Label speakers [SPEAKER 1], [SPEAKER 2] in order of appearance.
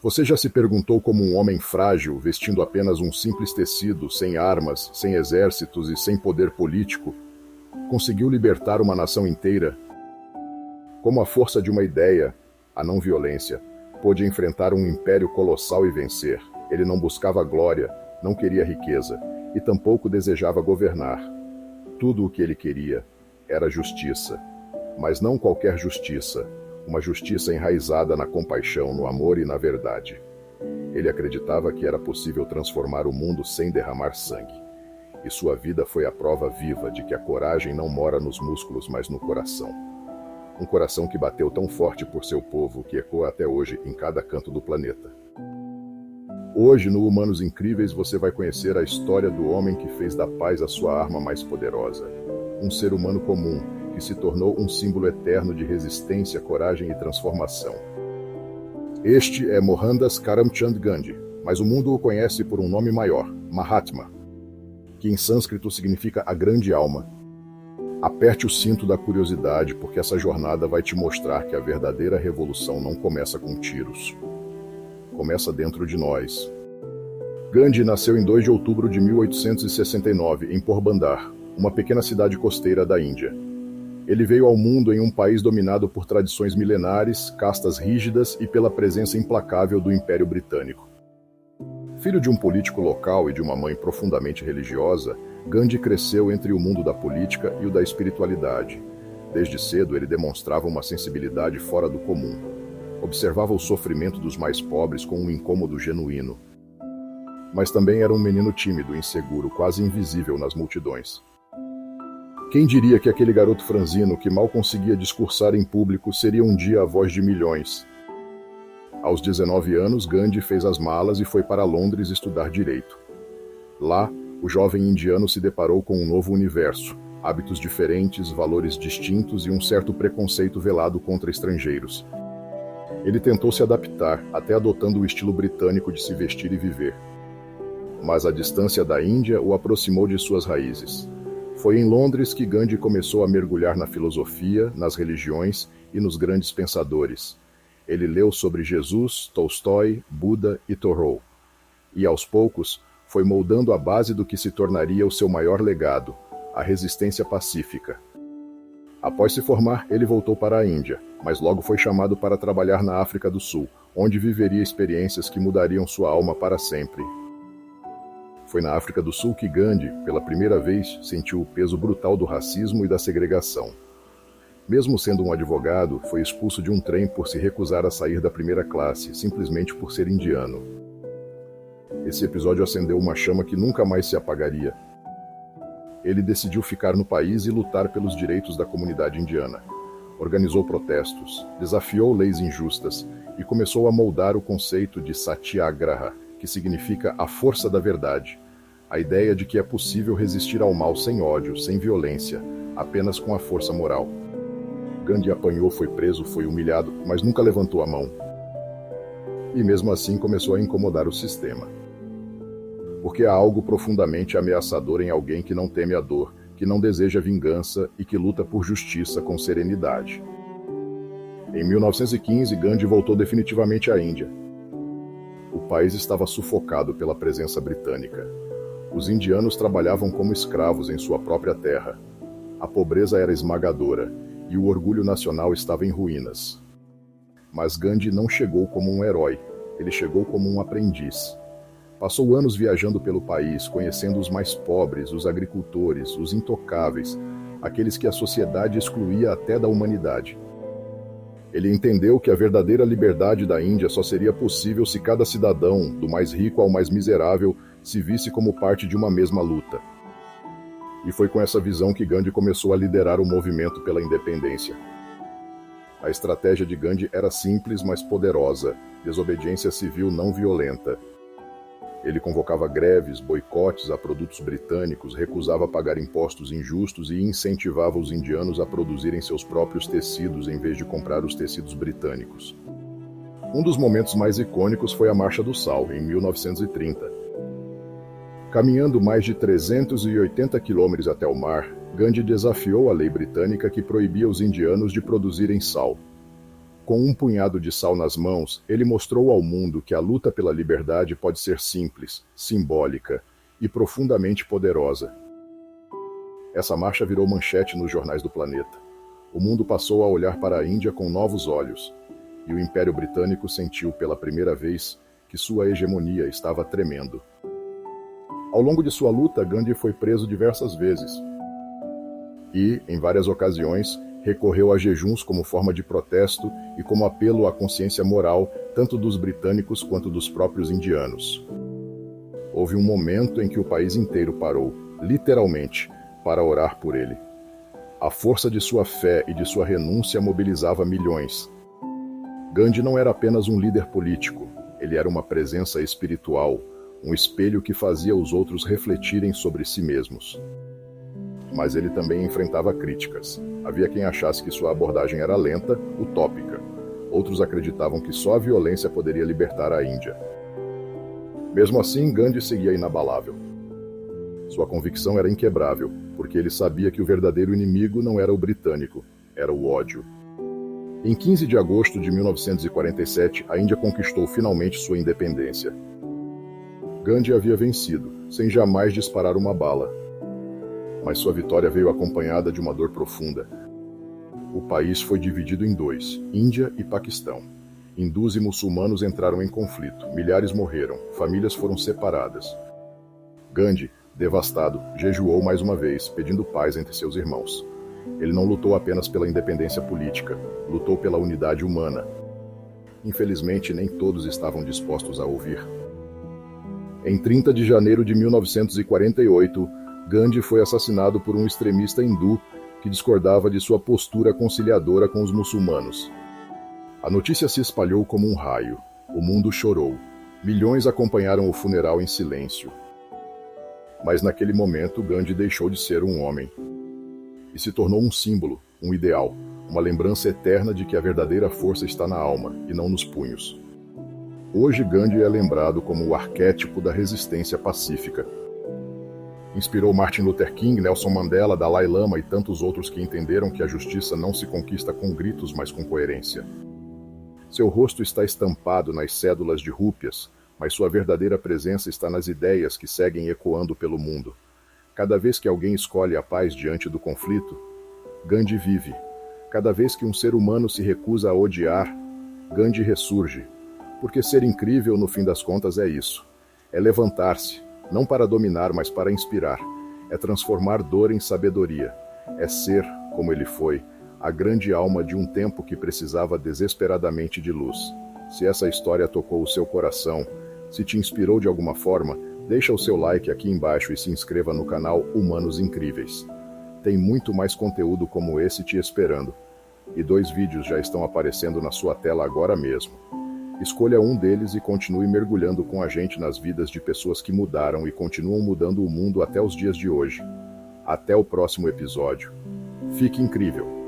[SPEAKER 1] Você já se perguntou como um homem frágil, vestindo apenas um simples tecido, sem armas, sem exércitos e sem poder político, conseguiu libertar uma nação inteira? Como a força de uma ideia, a não violência, pôde enfrentar um império colossal e vencer? Ele não buscava glória, não queria riqueza, e tampouco desejava governar. Tudo o que ele queria era justiça, mas não qualquer justiça, uma justiça enraizada na compaixão, no amor e na verdade. Ele acreditava que era possível transformar o mundo sem derramar sangue, e sua vida foi a prova viva de que a coragem não mora nos músculos, mas no coração. Um coração que bateu tão forte por seu povo que ecoa até hoje em cada canto do planeta. Hoje, no Humanos Incríveis, você vai conhecer a história do homem que fez da paz a sua arma mais poderosa. Um ser humano comum, que se tornou um símbolo eterno de resistência, coragem e transformação. Este é Mohandas Karamchand Gandhi, mas o mundo o conhece por um nome maior, Mahatma, que em sânscrito significa a grande alma. Aperte o cinto da curiosidade, porque essa jornada vai te mostrar que a verdadeira revolução não começa com tiros. Começa dentro de nós. Gandhi nasceu em 2 de outubro de 1869, em Porbandar, uma pequena cidade costeira da Índia. Ele veio ao mundo em um país dominado por tradições milenares, castas rígidas e pela presença implacável do Império Britânico. Filho de um político local e de uma mãe profundamente religiosa, Gandhi cresceu entre o mundo da política e o da espiritualidade. Desde cedo ele demonstrava uma sensibilidade fora do comum. Observava o sofrimento dos mais pobres com um incômodo genuíno. Mas também era um menino tímido, inseguro, quase invisível nas multidões. Quem diria que aquele garoto franzino que mal conseguia discursar em público seria um dia a voz de milhões? Aos 19 anos, Gandhi fez as malas e foi para Londres estudar direito. Lá, o jovem indiano se deparou com um novo universo, hábitos diferentes, valores distintos e um certo preconceito velado contra estrangeiros. Ele tentou se adaptar, até adotando o estilo britânico de se vestir e viver. Mas a distância da Índia o aproximou de suas raízes. Foi em Londres que Gandhi começou a mergulhar na filosofia, nas religiões e nos grandes pensadores. Ele leu sobre Jesus, Tolstói, Buda e Thoreau. E, aos poucos, foi moldando a base do que se tornaria o seu maior legado, a resistência pacífica. Após se formar, ele voltou para a Índia, mas logo foi chamado para trabalhar na África do Sul, onde viveria experiências que mudariam sua alma para sempre. Foi na África do Sul que Gandhi, pela primeira vez, sentiu o peso brutal do racismo e da segregação. Mesmo sendo um advogado, foi expulso de um trem por se recusar a sair da primeira classe, simplesmente por ser indiano. Esse episódio acendeu uma chama que nunca mais se apagaria. Ele decidiu ficar no país e lutar pelos direitos da comunidade indiana. Organizou protestos, desafiou leis injustas e começou a moldar o conceito de Satyagraha, que significa a força da verdade, a ideia de que é possível resistir ao mal sem ódio, sem violência, apenas com a força moral. Gandhi apanhou, foi preso, foi humilhado, mas nunca levantou a mão. E mesmo assim começou a incomodar o sistema. Porque há algo profundamente ameaçador em alguém que não teme a dor, que não deseja vingança e que luta por justiça com serenidade. Em 1915, Gandhi voltou definitivamente à Índia. O país estava sufocado pela presença britânica. Os indianos trabalhavam como escravos em sua própria terra. A pobreza era esmagadora e o orgulho nacional estava em ruínas. Mas Gandhi não chegou como um herói, ele chegou como um aprendiz. Passou anos viajando pelo país, conhecendo os mais pobres, os agricultores, os intocáveis, aqueles que a sociedade excluía até da humanidade. Ele entendeu que a verdadeira liberdade da Índia só seria possível se cada cidadão, do mais rico ao mais miserável, se visse como parte de uma mesma luta. E foi com essa visão que Gandhi começou a liderar o movimento pela independência. A estratégia de Gandhi era simples, mas poderosa: desobediência civil não violenta. Ele convocava greves, boicotes a produtos britânicos, recusava pagar impostos injustos e incentivava os indianos a produzirem seus próprios tecidos em vez de comprar os tecidos britânicos. Um dos momentos mais icônicos foi a Marcha do Sal, em 1930. Caminhando mais de 380 quilômetros até o mar, Gandhi desafiou a lei britânica que proibia os indianos de produzirem sal. com um punhado de sal nas mãos, ele mostrou ao mundo que a luta pela liberdade pode ser simples, simbólica e profundamente poderosa. Essa marcha virou manchete nos jornais do planeta. O mundo passou a olhar para a Índia com novos olhos, e o Império Britânico sentiu pela primeira vez que sua hegemonia estava tremendo. Ao longo de sua luta, Gandhi foi preso diversas vezes e, em várias ocasiões, recorreu a jejuns como forma de protesto e como apelo à consciência moral tanto dos britânicos quanto dos próprios indianos. Houve um momento em que o país inteiro parou, literalmente, para orar por ele. A força de sua fé e de sua renúncia mobilizava milhões. Gandhi não era apenas um líder político, ele era uma presença espiritual, um espelho que fazia os outros refletirem sobre si mesmos. Mas ele também enfrentava críticas. Havia quem achasse que sua abordagem era lenta, utópica. Outros acreditavam que só a violência poderia libertar a Índia. Mesmo assim, Gandhi seguia inabalável. Sua convicção era inquebrável, porque ele sabia que o verdadeiro inimigo não era o britânico, era o ódio. Em 15 de agosto de 1947, a Índia conquistou finalmente sua independência. Gandhi havia vencido, sem jamais disparar uma bala. Mas sua vitória veio acompanhada de uma dor profunda. O país foi dividido em dois, Índia e Paquistão. Hindus e muçulmanos entraram em conflito, milhares morreram, famílias foram separadas. Gandhi, devastado, jejuou mais uma vez, pedindo paz entre seus irmãos. Ele não lutou apenas pela independência política, lutou pela unidade humana. Infelizmente, nem todos estavam dispostos a ouvir. Em 30 de janeiro de 1948, Gandhi foi assassinado por um extremista hindu que discordava de sua postura conciliadora com os muçulmanos. A notícia se espalhou como um raio. O mundo chorou. Milhões acompanharam o funeral em silêncio. Mas naquele momento, Gandhi deixou de ser um homem e se tornou um símbolo, um ideal, uma lembrança eterna de que a verdadeira força está na alma e não nos punhos. Hoje, Gandhi é lembrado como o arquétipo da resistência pacífica. Inspirou Martin Luther King, Nelson Mandela, Dalai Lama e tantos outros que entenderam que a justiça não se conquista com gritos, mas com coerência. Seu rosto está estampado nas cédulas de rúpias, mas sua verdadeira presença está nas ideias que seguem ecoando pelo mundo. Cada vez que alguém escolhe a paz diante do conflito, Gandhi vive. Cada vez que um ser humano se recusa a odiar, Gandhi ressurge. Porque ser incrível, no fim das contas, é isso. É levantar-se, não para dominar, mas para inspirar. É transformar dor em sabedoria. É ser, como ele foi, a grande alma de um tempo que precisava desesperadamente de luz. Se essa história tocou o seu coração, se te inspirou de alguma forma, deixa o seu like aqui embaixo e se inscreva no canal Humanos Incríveis. Tem muito mais conteúdo como esse te esperando. E 2 vídeos já estão aparecendo na sua tela agora mesmo. Escolha um deles e continue mergulhando com a gente nas vidas de pessoas que mudaram e continuam mudando o mundo até os dias de hoje. Até o próximo episódio. Fique incrível!